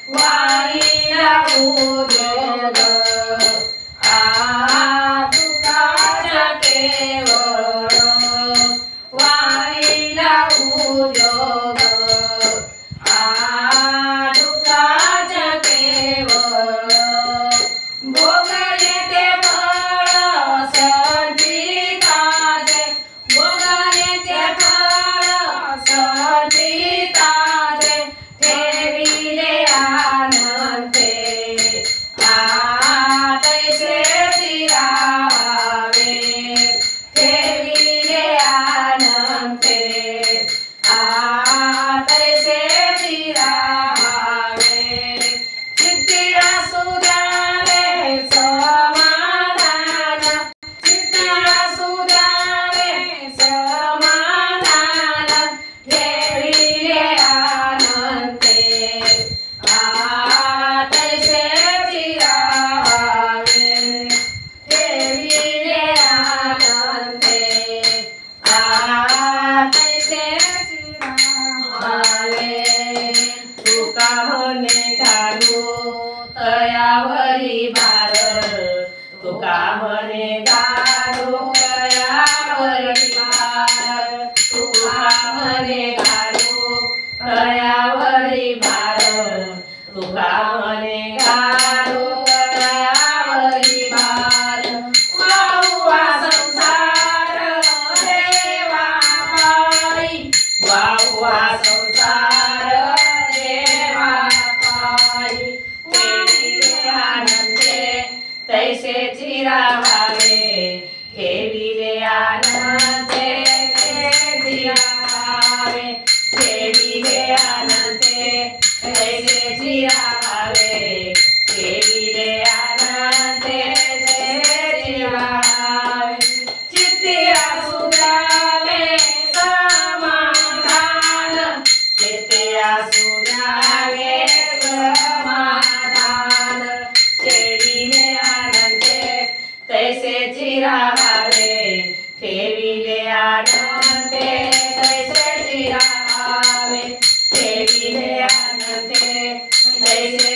वाईला उद्योग तुकाच्या केवळ वाईला उद्योग तुकाच्या केवळ भोगले ते फळ संचिताचे भोगले ते फळ संचिताचे ठेविले आनंदे तैसे चिरावे ठेविले आनंदे तैसे चिरावे सिद्धी असू द्यावे समाधान सिद्धी असू द्यावे समाधान ठेविले आनंदे तैसे चिरावे ठेविले आनंदे तैसे चिरावे तुका म्हणे घालू तयावरी भार तुका म्हणे घालू तयावरी भार तुका म्हणे घालू तयावरी भार तुका म्हणे घालू तयावरी भार वाहुवा संसार देवा पायी वाहुवा संसार देवा पायी ठेविले आनंदे तैसे चिरावे ठेविले आनंदे तैसे चिरावे ठेविले आनंदे तैसे चिरावे ठेविले आनंदे तैसे चिरावे चित्ती असू द्यावे समाधान चित्ती असू द्यावे समाधान ठेविले आनंदे तैसे चिरावे ठेविले आनंदे तैसे चिरावे ठेविले आनंदे तैसे